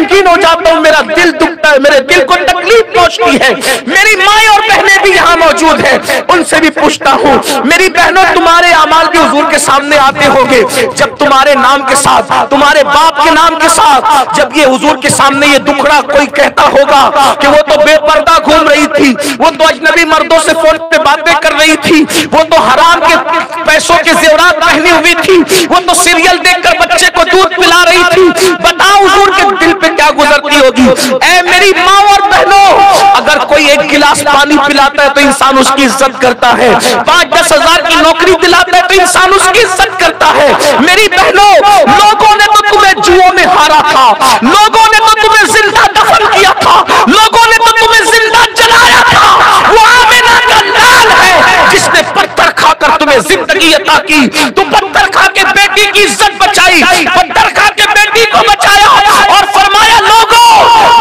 غمगीन हो जाता हूँ, मेरा दिल दुखता है, मेरे दिल को तकलीफ पहुंचती है। मेरी माँ और बहनें भी यहाँ मौजूद हैं, उनसे भी पूछता हूँ, मेरी बहनों तुम्हारे अमाल भी हुजूर के सामने आते होंगे। जब तुम्हारे नाम के साथ, तुम्हारे बाप के नाम के साथ जब ये हुजूर के सामने ये दुखड़ा कोई कहता होगा कि वो तो बेपर्दा घूम रही थी, वो तो अजनबी मर्दों से फोन पे बातें कर रही थी, वो तो हराम के पैसों के जेवरात पहनी हुई थी, वो तो सीरियल देखकर बच्चे को दूध पिला रही थी, बताओ हुजूर के दिल पे क्या गुजरती होगी। ऐ मेरी माँ और बहनों, अगर कोई एक गिलास पानी पिलाता है तो इंसान उसकी इज्जत करता है, 5-10 हजार की नौकरी दिलाता है तो इंसान उसकी इज्जत करता है। मेरी बहनों, लोगों ने तो तुम्हें जुओं में हारा था, लोगों ने तो तुम्हें जिंदा दफन किया था, लोगों ने तो तुम्हें जिंदा जलाया था। वो आमिना का लाल है जिसने पत्थर खाकर तुम्हें जिंदगी अता की। तुम पत्थर खा के बेटी की इज्जत बचाई, पत्थर खा के बेटी को बचाया और फरमाया लोगों,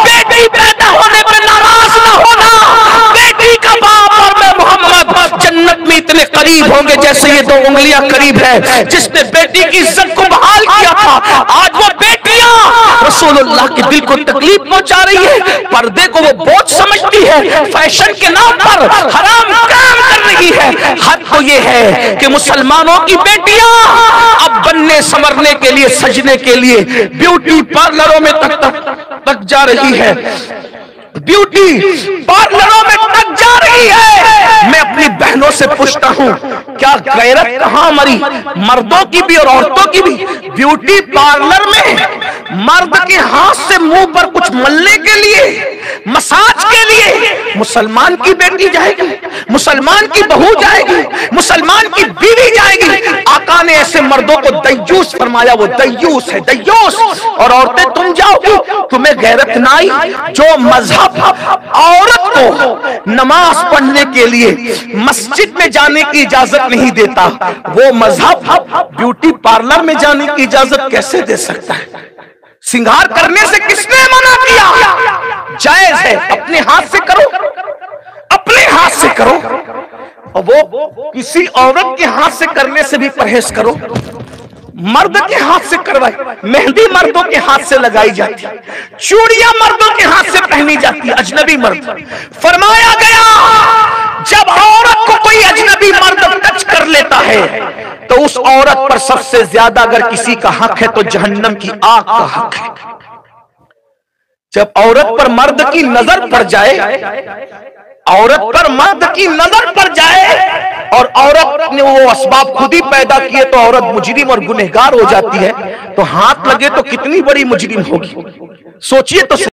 बेटी पैदा होने पर नाराज ना होना, बेटी का बाप और मैं मोहम्मद जन्नत में इतने करीब होंगे जैसे ये 2 उंगलियां करीब है। जिसने बेटी की इज्जत को बहाल किया था, आज वो बेटियां रसूलुल्लाह के दिल को तकलीफ पहुंचा रही है, पर्दे को वो बोझ समझती है, फैशन के नाम पर हराम काम कर रही है। हद तो ये है कि मुसलमानों की बेटियां अब बनने संवरने के लिए, सजने के लिए ब्यूटी पार्लरों में तक जा रही है, ब्यूटी पार्लरों में तक जा रही है। मैं अपनी बहनों से पूछता हूं, क्या गैरत कहां हमारी मर्दों की भी और औरतों की भी? ब्यूटी पार्लर में मर्द के हाथ से मुंह पर कुछ मलने के लिए, मसाज के लिए मुसलमान की बेटी जाएगी, मुसलमान की बहू जाएगी, मुसलमान की बीवी जाएगी। आका ने ऐसे मर्दों को दय्यूस फरमाया, वो दय्यूस है, दय्यूस। और औरतें तुम जाओगी, तुम्हें गैरत ना आई? जो मजहब औरत को नमाज पढ़ने के लिए मस्जिद में जाने की इजाजत नहीं देता, वो मजहब ब्यूटी पार्लर में जाने की इजाजत कैसे दे सकता है? सिंगार करने से किसने मना किया? जायज है, अपने हाथ से करो, अपने हाथ से करो, और वो किसी औरत के हाथ से करने से भी परहेज करो। मर्द के हाथ से करवाई, मेहंदी मर्दों के हाथ से लगाई जाती है, चूड़ियां मर्दों के हाथ से पहनी जाती है, अजनबी मर्द। फरमाया गया जब औरत को कोई अजनबी मर्द टच कर लेता है तो उस औरत पर सबसे ज्यादा अगर किसी का हक है तो जहन्नम की आग का हक है। जब औरत पर मर्द की नजर पड़ जाए, औरत पर मर्द की नजर पड़ जाए और औरत ने वो असबाब खुद ही पैदा किए तो औरत मुजरिम और गुनहगार हो जाती है, तो हाथ लगे तो कितनी बड़ी मुजरिम होगी, सोचिए तो।